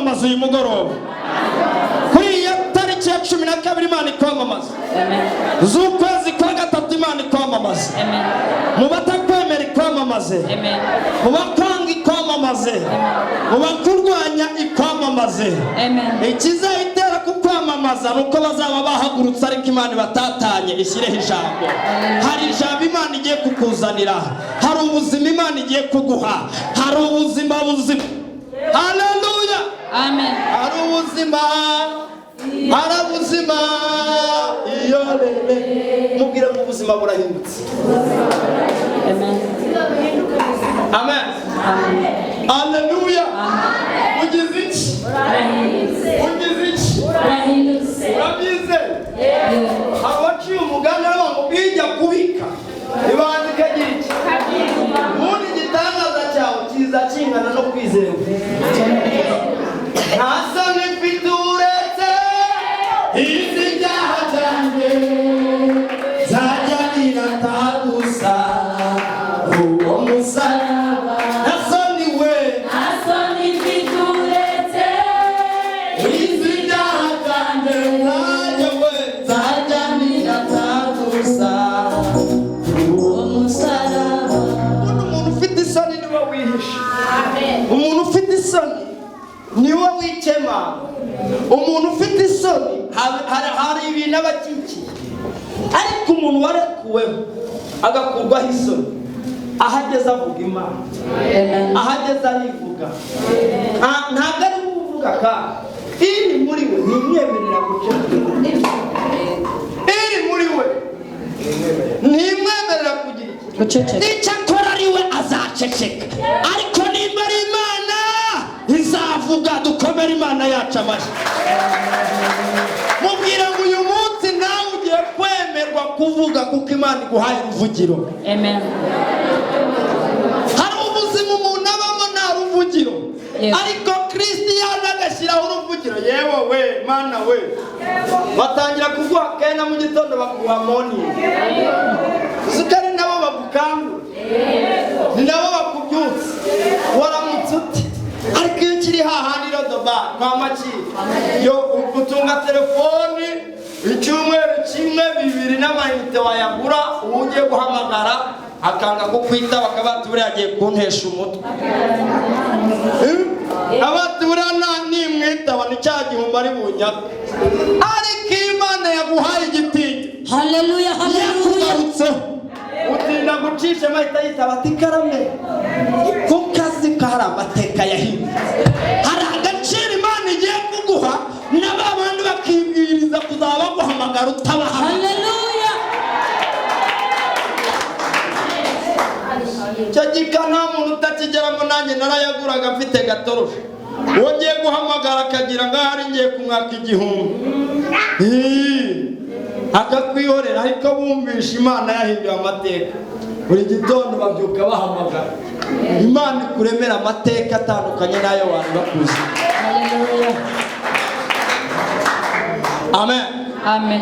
kwamamaza uyu mugoroba. Kuri iyo tariki ya 12 Imana ikwamamaza. Z'ukwezi kwa gatatu Imana ikwamamaza. Mu batakwemera ikwamamaze. Mu bakwanga ikwamamaze. Mu bakurwanya ikwamamaze. Ikizayitera kukwamamaza nuko bazaba bahagurutse ariko Imana batatanye ishyireho ijambo. Hari ijambo Imana igiye kukuzanira. Hari ubuzima Imana igiye kuguha. Hari ubuzima buzima. Haleluya. Amen. Hari ubuzima. Hari ubuzima. Iyolele. Mubwire ngo ubuzima burahindutse. Amen. Amen. Haleluya. Ugize iki? Ugize iki? Urabize? Abaciye umugani ngo bijya kubika ibanza ikagira iki? Ubundi igitangaza cyawe kiza kingana no kwizera. Ntasa n'ifite uretse izi byaha byanjye zajya niratagusa uwo musaraba. Ntasa niwe n'ifite uretse izi byaha byanjye zajya niratagusa uwo musaraba. Umuntu ufite isoni niwe wihishe. Umuntu ufite isoni niwe wikema. Umuntu ufite isoni hari ibintu abakikiye. Ariko umuntu warekuweho agakurwaho isoni, ahageze avuga Imana, ahageze arivuga. Ntabwo ari kuvuga kandi iri muri we ntimwemerera guceceka. Iri muri we ntimwemerera kugira guceceka. icyo akora ari we azaceceka. Ariko nimba ari Imana izavuga. Dukomere Imana yacu amashyi. Mubwira ngo uyu munsi nawe ugiye kwemerwa kuvuga kuko Imana iguhaye uruvugiro. Amen. Hari ubuzima umuntu abamo nta ruvugiro. Ariko Kristiano agashyiraho uruvugiro. Yewe we Mana we, batangira kuguha kena mu gitondo bakuha morning. Uzikari nabo bagukangura, ni nabo bakubyutsa. Waramutse ute? Ariko iyo kiri hahandi rodoba kwa makiri yo utunga telefoni icyumweru kimwe bibiri n'amayinite wayagura, ugiye guhamagara akanga kukwita bakabati buriya agiye kuntesha umutwe. Abati buriya nimwitaba ni cya gihumbi ari bunyaka. Ariko Imana yaguhaye igitinya. Haleluya. Haleluya. Utinda gucisha mahita yitaba ati karame ku kazi kahari amateka yahindutse. Hari agaciro Imana igiye kuguha n'abandi bakibwiriza kuzaba baguhamagara utabaha. Haleluya. Cyo gika nta muntu utakigeramo. Nanjye narayaguraga mfite gatoroshe. Wongeye guhamagara akagira ngo hari ngiye kumwaka igihumbi. Akakwihorera ariko bumvisha Imana yahinduye amateka. Buri gitondo babyuka bahamagara. Imana ikuremera amateka atandukanye n'ayo wari bakuze. Haleluya. Amen. Amen.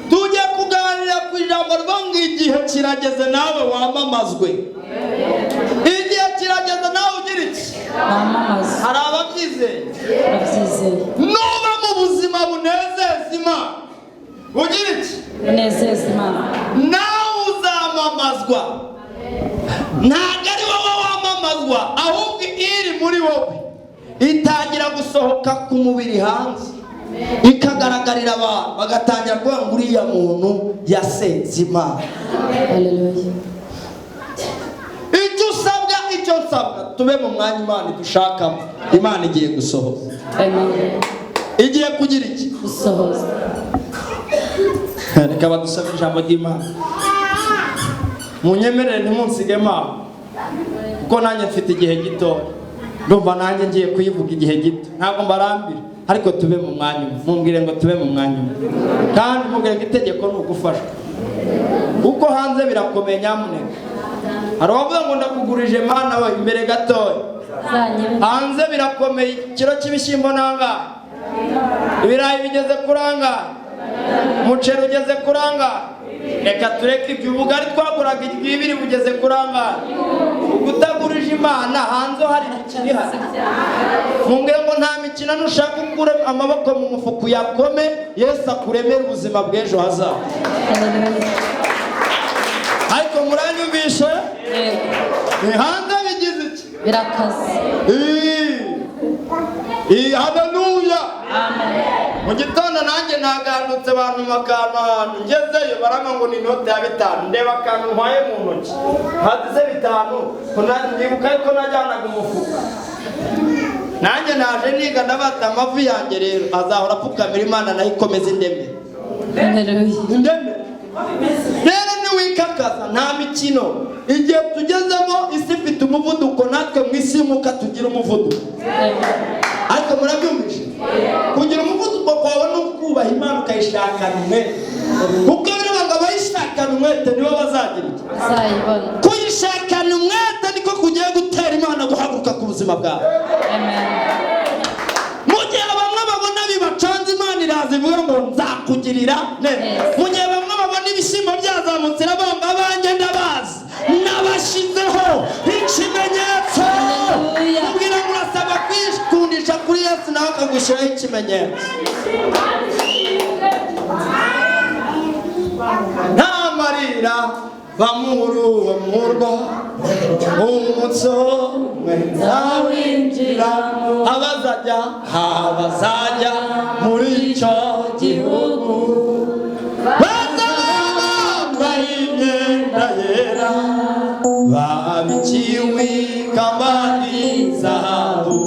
Tujye kuganira ku ijambo rwango igihe kirageze nawe wamamazwe. Igihe kirageze nawe ugira iki? Wamamaza. Hari ababyizeye. Nuba mu buzima bunezeza Imana, ugira iki? Bunezeza Imana. Nawe uzamamazwa. Ntabwo ari wowe wamamazwa, ahubwo iri muri wowe itangira gusohoka ku mubiri hanze, ikagaragarira abantu bagatangira kuvuga ngo uriya muntu yasenze Imana. Haleluya. Icyo nsabwa tube mu mwanya Imana idushakamo. Imana igiye gusohoza. Amen. Igiye kugira iki? Gusohoza. Reka badusaba ijambo ry'Imana. Munyemerere ntimunsigemo kuko nanjye mfite igihe gito. Ndumva nanjye ngiye kuyivuga igihe gito. Ntabwo mbarambira, ariko tube mu mwanya. Mumbwire ngo tube mu mwanya. Kandi mubwire ngo itegeko ni ugufasha. Uko hanze birakomeye nyamuneka. Hari uwavuga ngo ndakugurije Mana we imbere gatoya. Hanze birakomeye. Ikiro cy'ibishyimbo nangahe? Ibirayi bigeze kuranga. Umuceri ugeze kuranga. Reka tureke ibyo ubugari twaguraga ibiri bugeze kuranga. ugutagurije Imana hanze hari imikino ihari. Mungire ngo nta mikino nushaka ukure amaboko mu mufuku yakome, Yesu akuremera ubuzima bw'ejo hazaza. Ariko muranyumvishe? Hanze bigize iki? Birakaze. Haleluya. Amen. Mu gitondo nanjye nagandutse abantu makana ngezeyo barama ngo ni note ya 5 ndeba akantu ntwaye mu ntoki hadize 5 ndibuka ko najyanaga umufuka nanjye naje niga ndabata amavu yanjye rero azahora apfukamira Imana nayo ikomeza indeme. Indeme rero niwikakaza nta mikino. Igihe tugezemo isi ifite umuvuduko, natwe mu isi muka tugira umuvuduko. Ariko murabyumvishe? Kugira umuvuduko kwawe no kubaha Imana ukayishakana umwete. Kuko biriya ngo abayishakana umwete nibo bazagira iki? Bazayibona. Kuyishakana umwete niko kugiye gutera Imana guhaguruka ku buzima bwawe. Amen. Mu gihe bamwe babona bibacanze Imana iraza ivuga ngo nzakugirira neza. Mu gihe bamwe babona ibishyimbo byazamutse bamba abanjye ndabazi nabashizeho ikimenyetso. Ubwira ngo urasaba kwikundisha kuri Yesu nawe akagushyiraho ikimenyetso. Nta marira bamurwa umutso nzawinjira abazajya muri icyo gihugu bazambaye imyenda yera babikiwe kamari zahabu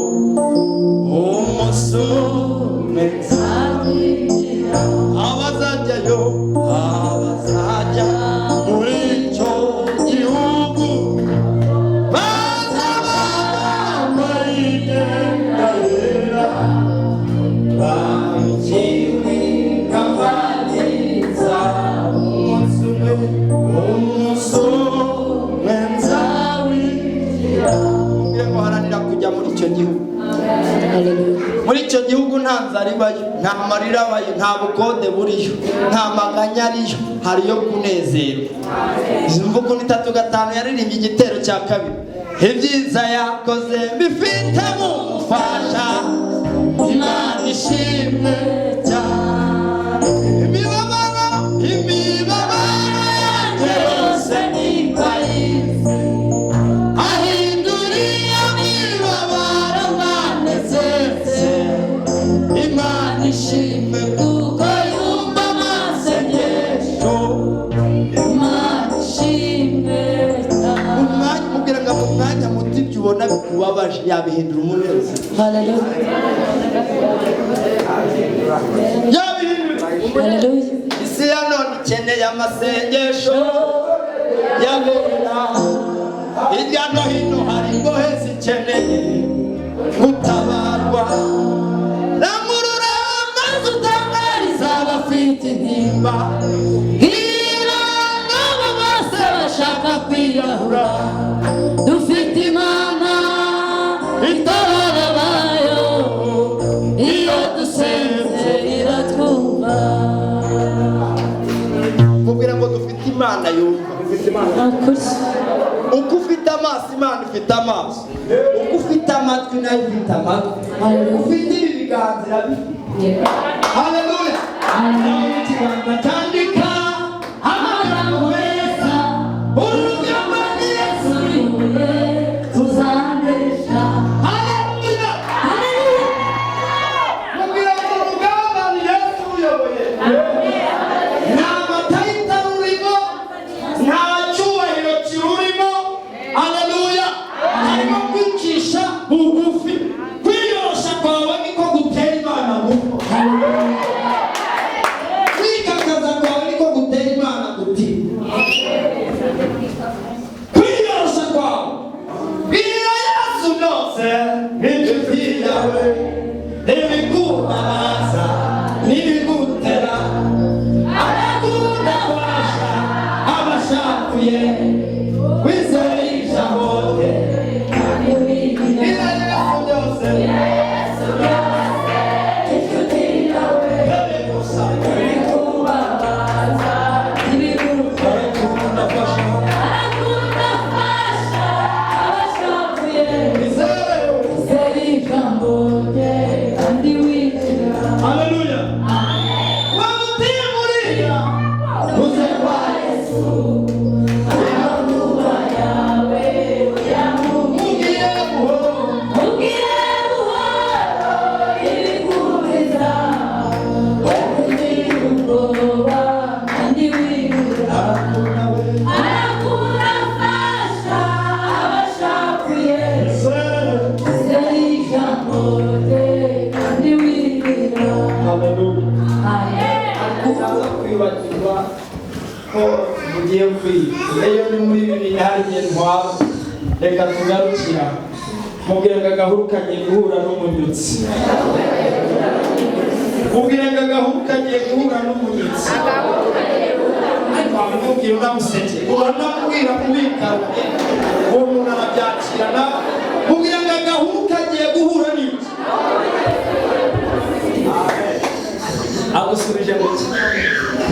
umusumwe nzawinjira abazajya muri icyo gihugu bazambaye imyenda yera babikiwe kamari zahabu umusumwe nzawinjira. Mubwire ngo haranira kujya muri icyo gihugu. Muri icyo gihugu nta nzara ibayo, nta marira abayo, nta bukode buriyo, nta maganya ariyo, hariyo kunezerwa. Izi mvugo ni 3-5 yaririmbye igitero cya kabiri. Ibyiza yakoze bifitemo umufasha, Imana ishimwe cyane. Imibabaro yanjye yose nikayizi, ahinduriye imibabaro mwanezeze. Imana ishimwe kuko yumva amasengesho. Imana ishimwe cyane. Mubwira ngo mu mwanya muto ibyo ubona bikubabaje yabihindura umunezero. Hallelujah. Hallelujah. Isi ya none ikeneye amasengesho yabera. Hirya no hino hari imbohe zikeneye gutabarwa. Ramurura maze utangariza abafite intimba, bwira abo bose bashaka kwiyahura. Dufite Imana itabara abayo, iyo dusenze iratwumva. Mubwira ngo dufite Imana yumva. Uko ufite amaso Imana ifite amaso, uko ufite amatwi nayo ifite amatwi, ufite ibiganza irabifite. Haleluya. Ikiganza cyandika amagambo meza, urugamba ni Yesu uribuye tuzanesha. Haleluya. Mubwira ngo urugamba ni Yesu uyoboye. Nta matayita rurimo, nta cyubahiro kirurimo. Haleluya. Harimo kwicisha bugufi, kwiyorosha kwawe niko gutera Imana bugufi. Kwikakaza kwawe niko gutera Imana gutinya. Kwiyorosha kwawe bwira Yesu byose inshuti yawe, ibikubabaza n'ibigutera, arakunda abasha abashakuye wizeye ijambo rye. Bwira Yesu byose inshuti yawe, ibikubabaza n'ibigutera, arakunda abasha Haleluya. Wamutie muria uze kwa Yesu. Amakuba yawe uyamugiye buhoro ibikuriza wewe ubwoba kandi wibura arakurafasha abashakuye kwibagirwa ko mugiye kwiga iyo ni muri bibiri hariye ntwaro reka tugarukira mubwira ngo agahuru kagiye guhura n'umunyutsi mubwira ngo agahuru kagiye guhura n'umunyutsi mubwira unamuseke uranamubwira kubikara uwo muntu arabyakirana mubwira ngo agahuru kagiye guhura n'iki agusubije ngo iki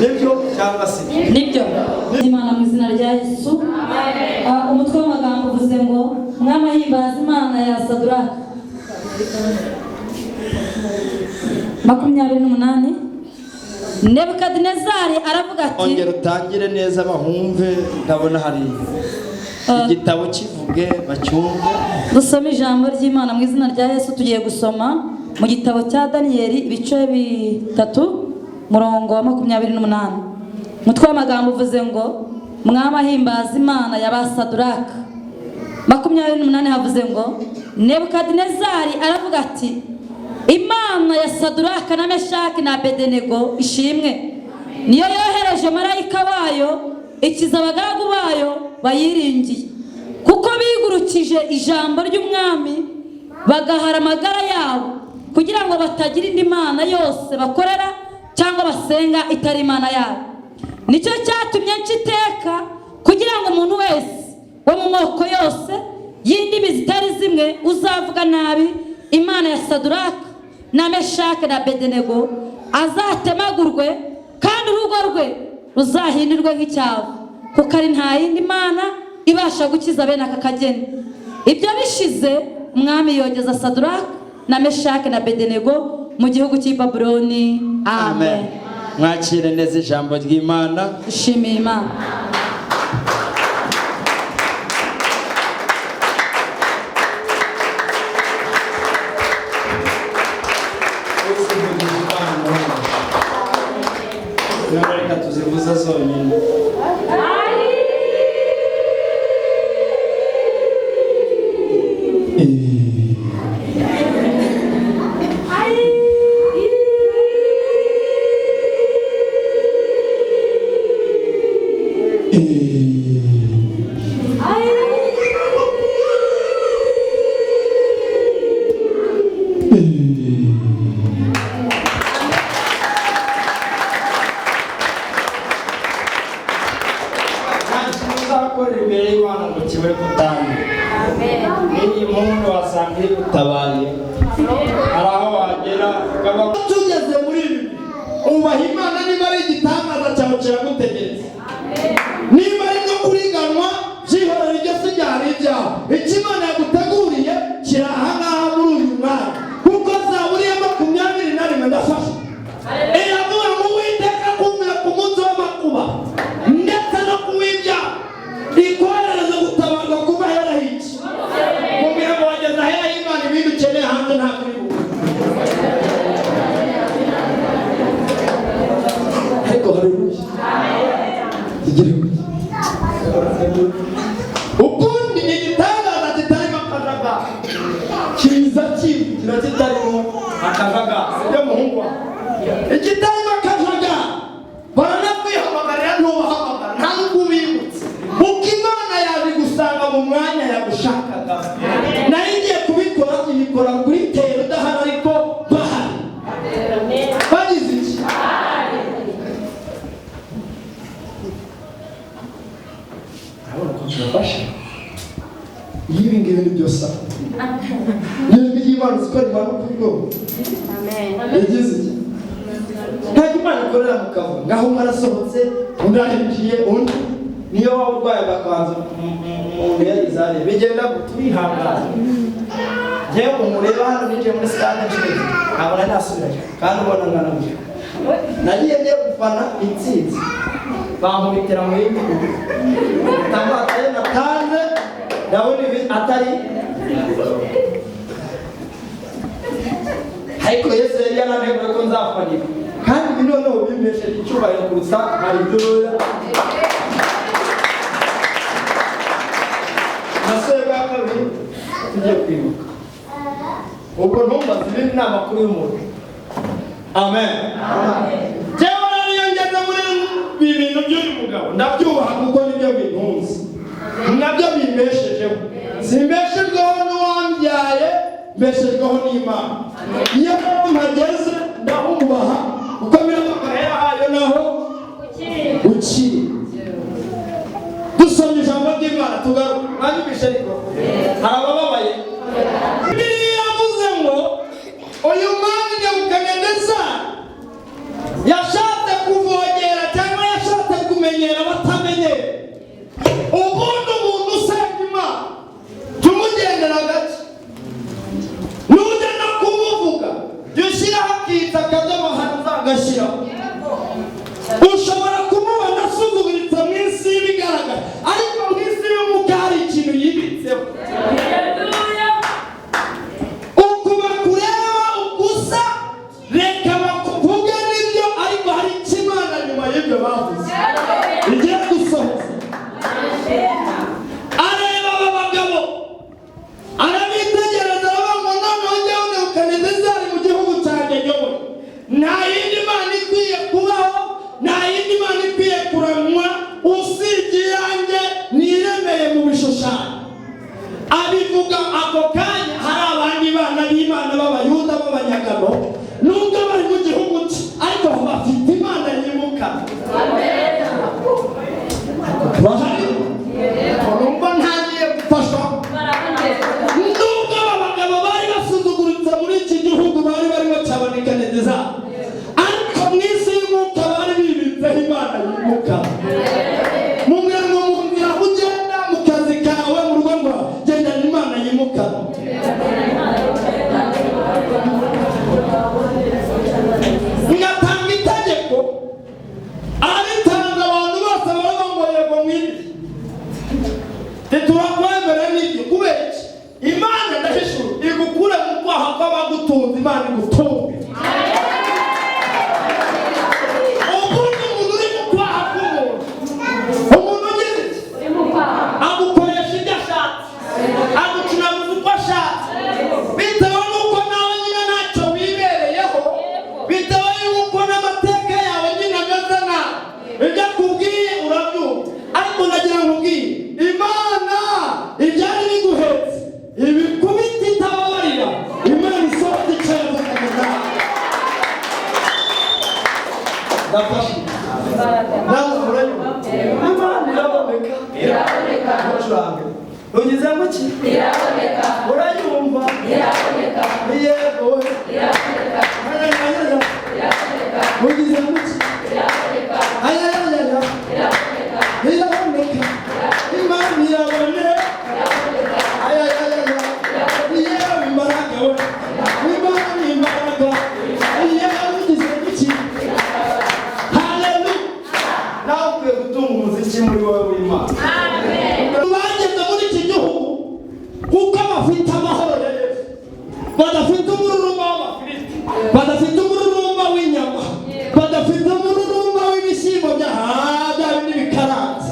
nibyo cyangwa se nibyo Imana mu izina rya Yesu. Umutwe w'amagambo uvuze ngo mwama himbaza Imana ya Saduraka 28. Nebukadinezari aravuga ati ongera utangire neza bahumve ndabona hari igitabo kivuge bacyumve. Dusome ijambo ry'Imana mu izina rya Yesu. Tugiye gusoma mu gitabo cya Daniyeli ibice 3 murongo wa 28. Mutwe w'amagambo uvuze ngo mwama himbaza Imana ya Basaduraka. 28 havuze ngo Nebukadinezari aravuga ati Imana ya Saduraka na Meshaki na Abedenego ishimwe niyo yohereje marayika wayo ikiza abagaragu bayo bayiringiye kuko bigurukije ijambo ry'umwami bagahara amagara yabo kugira ngo batagira indi mana yose bakorera cyangwa basenga itari Imana yabo. Nicyo cyatumye nciteka kugira ngo umuntu wese wo mu moko yose y'indimi zitari zimwe uzavuga nabi Imana ya Saduraka na Meshaki na Abedenego azatemagurwe kandi urugo rwe ruzahinirwe nk'icyavu kuko ari nta yindi mana ibasha gukiza bene aka kageni. Ibyo bishize umwami yogeza Saduraka na Meshaki na Abedenego mu gihugu cy'i Babuloni. Amen. Mwakire neza ijambo ry'Imana. Dushimiye Imana. Reka tuzivuza zonyine. Tugeze muri ibi ubaha Imana niba ari igitangaza cyawe kiragutegereza. Niba ari no kuriganwa byihorera iryo se ryari ibyawe. Icyo Imana yaguteguriye kiri aha ngaha muri uyu mwanya kuko Zaburi ya 21 ndafasha iravuga ngo Uwiteka akumira ku munsi w'amakuba ndetse no kuwibya ikohereza gutabarwa kuba hera hiki mubwira ngo wageze ahera y'Imana ibintu ukeneye hanze ntabwo uri buze. Ukundi ni igitangaza kitarimo akajagari kiza kivugira kitarimo akajagari sibyo muhungu wawe ikitarimo akajagari baranakwihamagara ntubahamagara nta n'ubwo ubibutse kuko Imana yaje gusanga mu mwanya yagushakaga nayo igiye kubikora ibikora kuri tero udahari ariko bahari bagize iki turafasha ibi ngibi byose n'ijwi ry'Imana zikora Imana kuko yagize iki nta Imana ikorera mu kavu ngaho mwarasohotse undi ahinjiye undi niyo waba urwaye bakabanza umuntu yarizare bigenda tubihangana Jewe umureba hano ninjiye muri stade nshije nkabona nasubirayo kandi ubona ngana byo nagiye ngiye gufana intsinzi bankubitira mu yindi tambatse natanze ndabona ibi atari ariko Yesu yari yananegura ko nzafanira kandi ibi noneho bimbesheje icyubahiro kuruta haleluya nasore bwa kabiri tugiye kwibuka ubwo ntumbaze ibindi ni amakuru y'umuntu amen jewe nariyongeza muri ibintu by'uyu mugabo ndabyubaha kuko nibyo bintunze nabyo bimbeshejeho simbeshejweho n'uwambyaye mbeshejweho n'Imana iyo mpageze ndahumbaha kuko biramagara yahayo naho ukiri dusomye ijambo ry'Imana tugaruka mwanyumvishe ariko hari abababaye yavuze ngo uyu mwami Nebukadinezari yashatse kuvogera cyangwa yashatse kumenyera abatamenyera ubundi umuntu usenga Imana tumugendera gake nujya no kumuvuga jya ushyiraho akita akadomo hano uzagashyiraho ushobora kumubona asuzuguritse mu isi y'ibigaragara ariko mu isi y'umwuka hari ikintu yibitseho ukuba kureba ukusa reka bakuvuge n'ibyo ariko hari ikimana nyuma y'ibyo bavuze igiye gusohoza areba aba bagabo arabitegereza aravuga ngo noneho njyewe Nebukadinezari mu gihugu cyanjye nyoboye nta yindi mana ikwiye kubaho nta yindi mana ikwiye kuramwa usibye iyanjye niremeye mu bishushanyo abivuga ako kanya hari abandi bana b'Imana b'Abayuda b'Abanyagano nubwo bari mu gihugu cye ariko bafite Imana yimuka bahari urumva ntagiye gufashwa nubwo aba bagabo bari basuzuguritse muri iki gihugu bari barimo cyaboneka neza ariko mu isi y'umwuka bari bibitseho Imana yimuka mu murimo mu nzira ugenda mu kazi kawe mu rugo rwawe gendana Imana yimuka ngatanga itegeko aritanze abantu bose baravuga ngo yego mwindi turakwemera n'ibyo kubera iki Imana ndahishura igukure mu kwaha kw'abagutunze Imana igutunge ubundi umuntu uri mu kwaha k'umuntu umuntu ugize iki agukoresha ibyo ashatse agucunaguza uko ashatse bitewe n'uko nawe nyine ntacyo wibereyeho bitewe y'uko n'amateka yawe nyine ameze nabi ibyo akubwiye urabyumva ariko ndagira ngo ubwiye Imana ibyari biguhetse ibikubita itababarira Imana isohoza icyaha bakagenda ndafashe nawe murayumva Imana iraboneka ntucurange ugize ngo ki iraboneka urayumva iraboneka yego iraboneka ugize ngo ki iraboneka iraboneka Imana iraboneka imbaraga we Imana imbaraga ugize ngo ki haleluya nawe ukwiye gutunga umuziki muri wowe w'Imana bageze muri iki gihugu kuko bafite amahoro ya Yesu badafite umururumba w'Abafilisti badafite umururumba w'inyama badafite umururumba w'ibishyimbo bya bindi bikaranze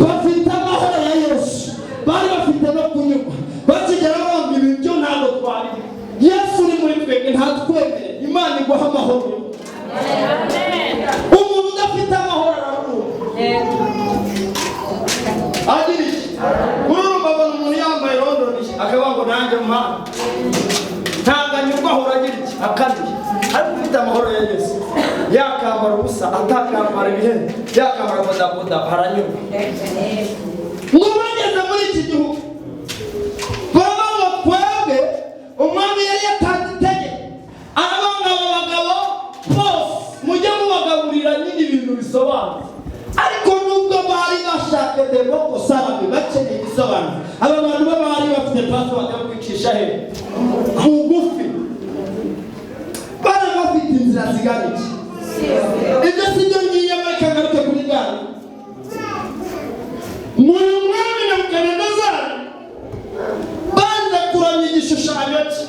bafite amahoro ya Yesu bari bafite no kunyurwa bakigera banga ibyo ntabwo twariye Yesu uri muri twebwe ntatwemere Imana iguha amahoro umuntu udafite amahoro agira iki urumva abona umuntu yambaye rondoni akavuga ngo nanjye mpamvu ntanganyurwa ahora agira iki akaduye ariko ufite amahoro ya Yesu yakambara ubusa atakambara ibihembe yakambara bodaboda aranyurwa ngo bageze muri iki gihugu baravuga ngo twebwe umwami yari yatanze itegeko aravuga aba bagabo bose mujye mubagaburira nyine ibintu bisobanutse ariko nubwo bari bashaka demoko sarabe bakeneye ibisobanuro aba bantu bari bafite paso bajya kwicisha he kirasigara iki? Ibyo si byo ngiye bakagaruke kuri gare. Mu mwami Nebukadinezari banze kuramya igishushanyo cye,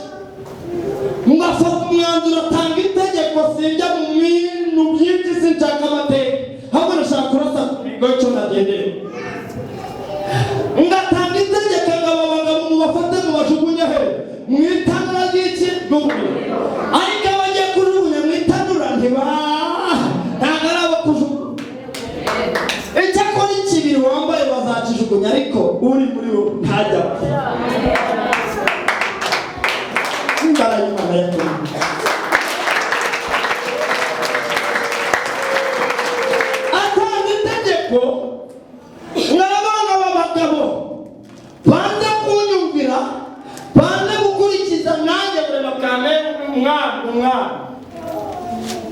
ngafata umwanzuro atanga itegeko sinjya mu bintu byinshi sinshaka amateka, ahubwo nashaka kurasa ku bigo cyo nagendeye. Ngatanga itegeko ngabo bagabo mu bafate mu bajugunya he mu itanura ry'iki n'umuriro, ariko abagiye kujugunya mu itanura ntabwo ari abo kujugunya. Icyakora ikibiri wambaye bazakijugunya, ariko uri muri wo ntajya. Imbaraga y'Imana yakoze. Atanga itegeko n'abana b'abagabo banze kunyumvira, banze gukurikiza nanjye kurema kame umwana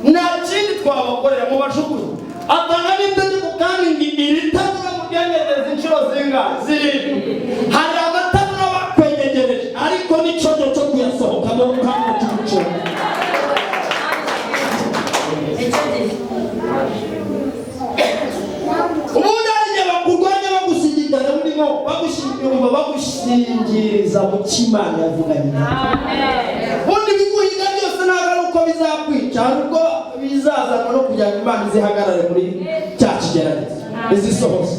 nta kindi twabakorera mu bajugunya. Atanga n'itegeko kandi iri tanura mu byegereza inshuro zingahe? Zirindwi. Hari amatanura bakwenyegereje, ariko n'icondo cyo kuyasohokamo kandi cy'umucungu. Ubundi hariya bakurwanya bagushyigikira urimo bagushyingiriza mu cy'Imana yavuganye. Ubundi biguhiga byose ntabwo ari uko bizakwica, ahubwo bizazana no kugira ngo Imana izihagarare muri cya kigeragezo izisohoze.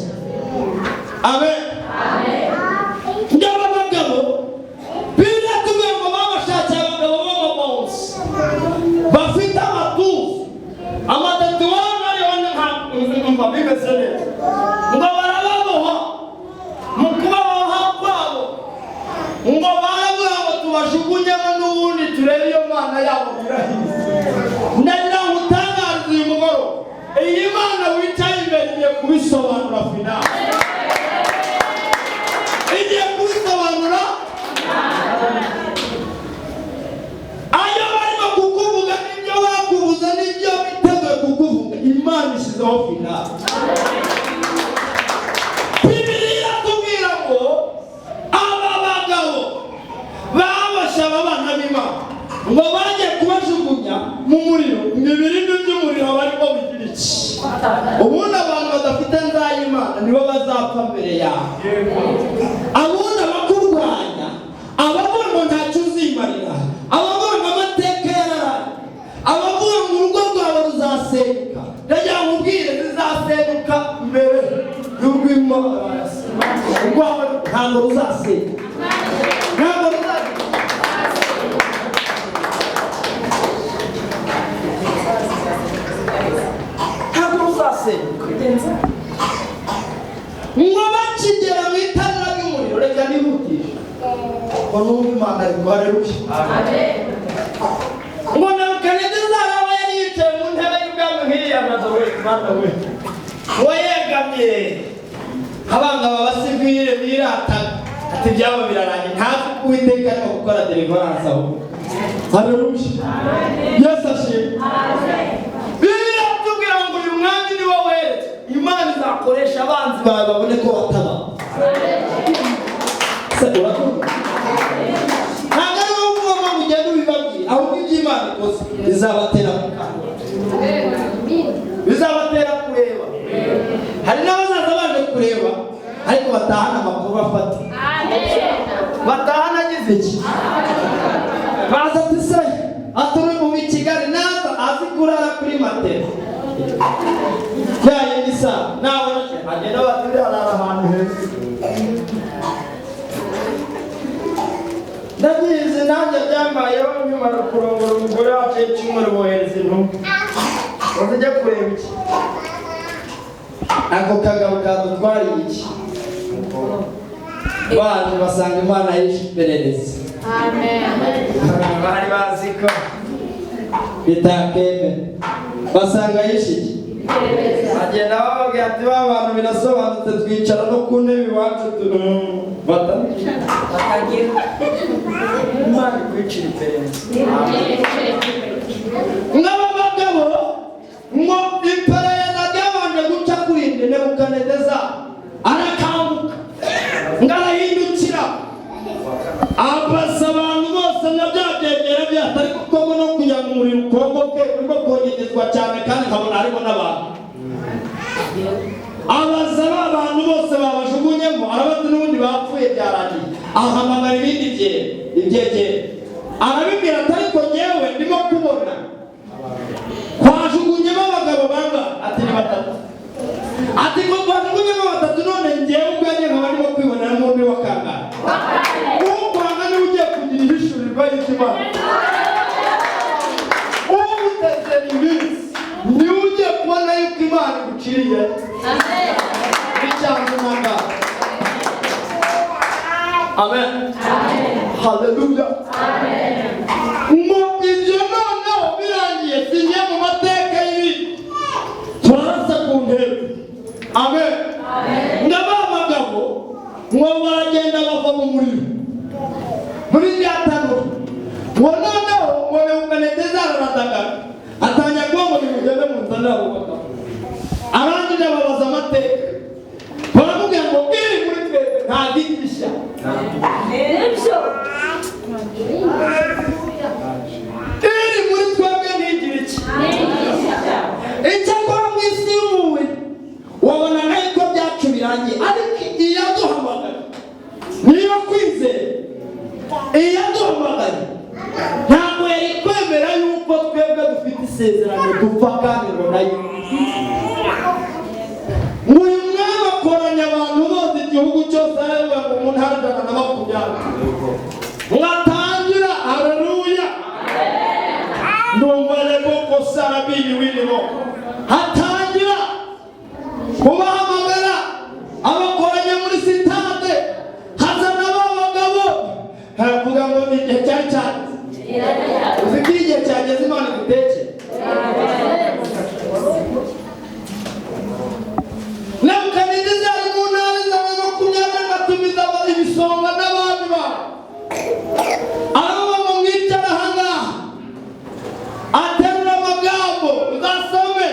Amen. Ngaba bagabo Bibiliya tuvuga ngo babashakiye abagabo b'amamonsi bafite amatuza amatatuwaje ariho ntabwo bimeze neza, ngo barababoha. Mu kubaboha kwabo ngo baravuga ngo tubajugunyemo n'ubundi turebe iyo Mana yabo irahize. Ndagira ngo utangarize uyu mugoroba, iyi Mana wicaye imbere igiye kubisobanura finale. Igiye kubisobanura. Ayo barimo kukuvuga n'ibyo bakubuza n'ibyo biteguye kukuvuga, Imana ishyizeho finale. Bibiliya tubwira ngo aba bagabo babasha abana b'Imana ngo bajye kubajugunya mu muriro, imibiri by'umuriro barimo bigira iki? Ubundi abantu badafite nzayimana nibo bazapfa mbere yawe. Abundi abakurwanya, abavuga ngo ntacyo uzimarira, abavuga ngo amateka yararaye, abavuga ngo urugo rwawe ruzasenyuka, ndagira ngo ubwire zizasenyuka mbere y'urw'Imana. Urwawe ntabwo ruzasenyuka, ntabwo ruzasenyuka. Ngo bakigera mu itanura ry'umuriro, reka nihutishe ngo numve Imana ari guhareruye. Ngo Nebukadinezari aba yari yicaye mu ntebe y'ubwami nk'iriya maze Mana we ngo yegamye, abanga babasivire birataga ati ibyabo birarangiye, ntazi ko Uwiteka arimo gukora deliverance aho. Haleluya. Yesu ashimwe. Bibiliya tubwira ngo uyu mwanya ni wowe weretse, Imana izakoresha abanzi bawe babone ko wataba. Urakumva? Ntabwo ari wowe ugomba kugenda ubibabwira, ahubwo ibyo Imana ikoze bizabatera bizabatera kureba. Hari n'abazaza baje kureba ariko batahana amakuru bafata. Batahana agize iki? Baza ati se aturi mu Kigali naza azi kurara kuri matera yaye nisa nawe agenda baturi arara ahantu heza. Ndabizi nanjye byambayeho nyuma yo kurongora umugore wacu icyumweru bohereza intumwa bazajya kureba iki. Ako kagabo kadutwariye iki? Baje basanga Imana yishe iperereza. Amen. Bari bazi ko bitakeme basanga yishe iki? Agenda bababwira ati ba bantu birasobanutse, twicara no ku ntebe iwacu batagira Imana kwicira iperereza. Ngaba bagabo ngo iperereza ryabanje guca kuri Nebukadinezari arakanguka ngarahindukira abasa abantu bose na byabyegera byatari kuko no kugira ngo umuriro ukuboko kwe urimo kongezwa cyane kandi nkabona harimo n'abantu. Abaza abantu bose babajugunyemo arabaza n'ubundi bapfuye byarangiye. Ahamagara ibindi byegere. Arabibwira ati ariko nyewe ndimo kubona kwajugunyemo abagabo banga ati ni batatu. Ati ngo kwajugunyemo batatu none ngewe ubwanjye nkaba ndimo kwibonera n'undi wa kangahe. Ukwanga niwe ugiye kugira ibishurirwa y'Imana. Uteze iminsi niwe ugiye kubona yuko Imana iguciriye. Amen. Hallelujah. Ibyo noneho birangiye sinjye mu mateka y'ibi turasa ku ntebe. Amen. Ngaba abagabo ngo baragenda bava mu muriro muri rya tanura ngo noneho ngo Nebukadineza araradaga atanya ngo nimugende mu nzira abo bagabo. Arangije babaza amateka baramubwira ngo iri muri twebwe nta gigisha. Iri muri twebwe ntigira iki. Icyakora mu isi y'ubuwe wabona nayo ko byacu birangiye ariko iyaduhamagara niyo kwizera. Iyaduhamagara ntabwo yari kwemera yuko twebwe dufite isezerano dupfa kandi ngo nayo. Uyu mwami akoranya abantu bose igihugu cyose areba ngo umuntu harajana na makumyabiri. Mwatangira haleluya. Ndumva rero ko sarabiri wirimo. Hatangira kubahamagara abakoranya muri sitade hazana abagabo. Haravuga ngo ni igihe cyari cyageze. Ufite igihe cyageze Imana iguteke. Nebukadineza ari mu ntara za 20 atumiza ibisonga n'abami babo. Araba ngo mwicara ahangaha aterura amagambo uzasome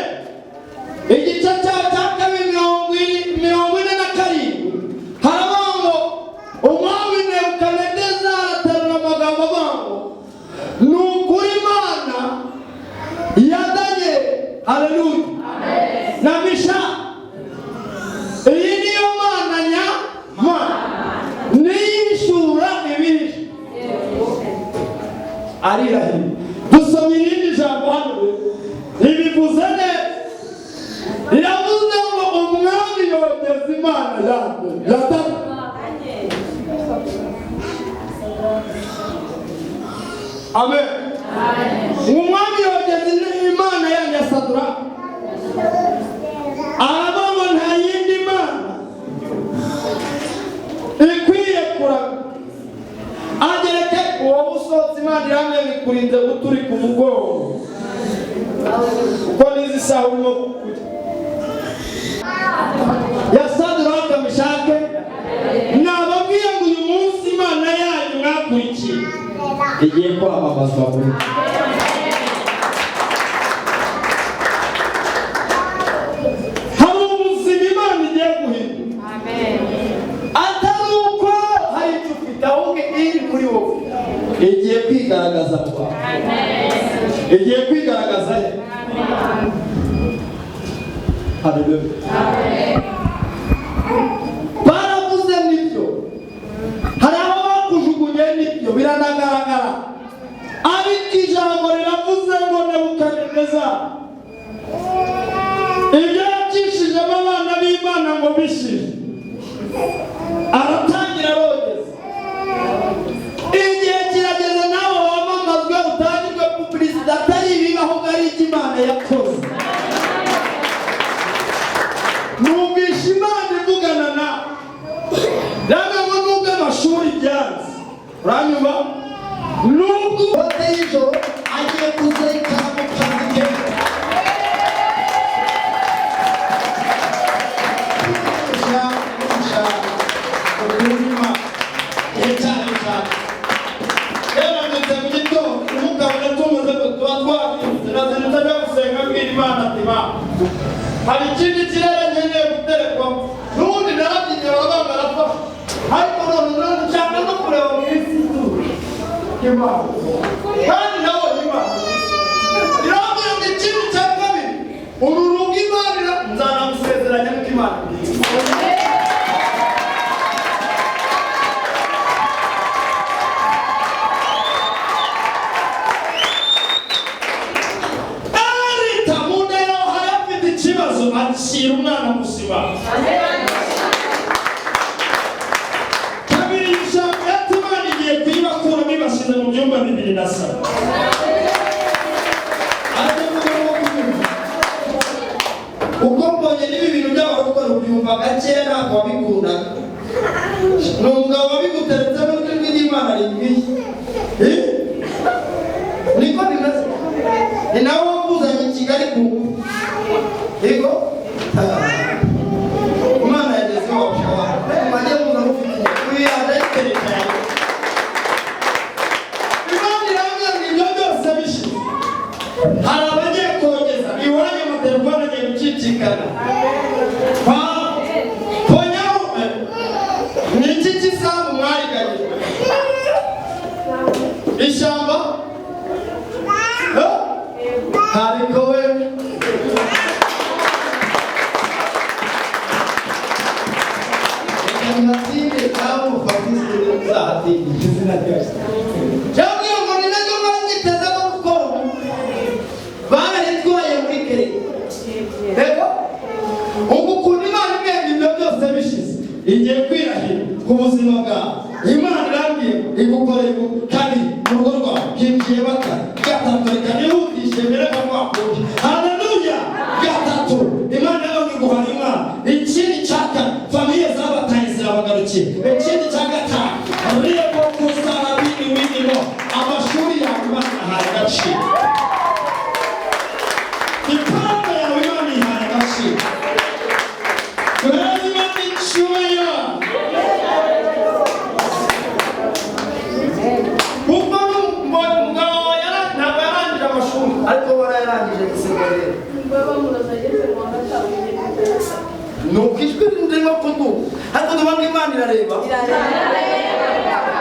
igice cya kabiri 47. Haraba ngo umwami Nebukadineza aterura amagambo abango ni ukuri Imana ya Danieli. Haleluya. Na Misha. Iyi niyo Mana nyamana niyishura ibihishe. Arirahira. Dusomye irindi jambo hano ribivuze neza. Riravuze ngo umwami yogeza Imana yanjye yatatu. Amen. Umwami yogeza Imana yanjye yasadura. Arabamo nta yindi Mana ikwiye kuraga. Agereke uwo usohotse Imana iramye bikurinze guturi ku mugongo kuko nizi saha urimo kujya. Yasadura Meshake nababwiye ngo uyu munsi Imana yanyu mwakurikiye igiye kwamamazwa muri. Hari ubuzima Imana igiye guhindura. Atari uko hari icyo ufite ahubwo iri muri wowe igiye kwigaragaza mu bantu. Igiye kwigaragaza he? Haleluya. Baravuze n'ibyo hari aho bakujugunye n'ibyo biranagaragara ariko ijambo riravuze ngo Nebukadineza ibyo yakishije abana b'Imana ngo bishire aratangira arogeza. Igihe kirageze nawe wamamazwe utangirwe publicité atari ibibaho ari Imana yakoze. Numvisha Imana ivugana na namwe ngo nubwo amashuri byanze uranyuma nubwo hote y'ijoro agiye kuzirikana mu kazi ke. Hari ikindi kirere nkeneye guterekwamo n'ubundi narabyinnye baba barapfa ariko none nshaka no kureba mu isi kandi nawe Imana akira umwana muzima. Kabiri ijambo yatumana igiye kuyibakuramo ibasize mu byumba 2 na saba. Uko mbonye n'ibi bintu by'aho gukora ubyumva gakeya ntabwo wabikunda. Ni umugabo wabiguteretse n'undi n'Imana rimbiye. Niko bimeze. Ni nawe wakuzanye i Kigali kuko. Yego? Imana yagezeho wabishobora. Mwajye muza mufite kuyanda y'itereka yawe. Imana irambwira ngo ibyo byose bishize. Hari abagiye kogeza iwanyu amatelefone agiye gucicikana. Ponyaho ni iki kisambu mwariganye? Ishyamba? Ariko we Ngatinde kamu fatisi zati izina ryose. Cyangwa ngo ni nazo mwanyiteza ko gukora. Bana ritwaye muri kere. Ego? Ubu Imana imwe ibyo byose bishize. Igiye kwirahira ku buzima bwawe. Imana irambiye igukoreye kandi mu rugo rwawe byinjiye baka gatandukanye nihutishe mbere ko wakuye. Haleluya! Gatatu Imana yawe iguhaye Imana. Ikindi cyaka famiye z'abatayi zirabagarukiye. Ikindi cyaka rebo kusana bini amashuri yawe Imana ihaye agaciro. Ipamba yawe Imana ihaye agaciro. Kurezi Imana icyuya. Ariko barayarangije gisegerera. Nuko ijwi ndimo kuduka. Ariko dubanga Imana irareba.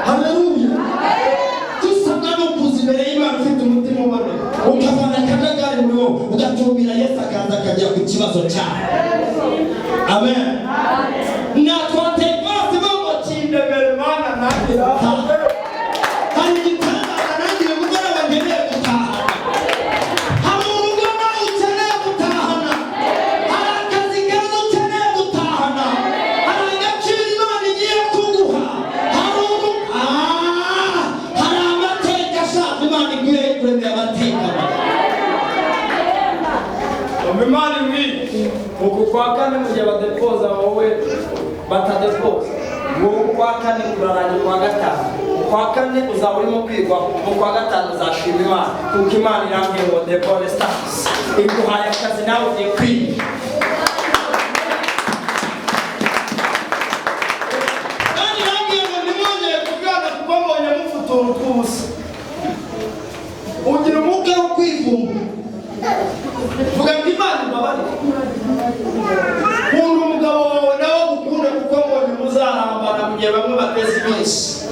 Haleluya. Dusabwa no kuza imbere y'Imana ufite umutima ubona. Ukavana akajagari muri wowe ugatumbira Yesu akaza akajya ku kibazo cyawe. Amen. Natwate bose bo kindebere Imana nagira. Hari igitanda nagiye gukora bageneye gutaha. Imana imwe uku kwa kane mu gihe badepoza wowe batadepoza wowe kwa kane kurarangira kwa gatanu kwa kane uzaba urimo kwigwa mu kwa gatanu uzashima Imana kuko Imana irambwiye ngo depose stars iguhaye akazi nawe ugiye kwiga. Kandi irambwiye ngo nimwongere kubwana kuko mbonye mufutura utwubusa ugira umwuka wo kwivumba. Vuga ngo Imana imbabare. Nkunda umugabo wawe nawe gukunda kuko mbonye muzarambana mu gihe bamwe bateze iminsi.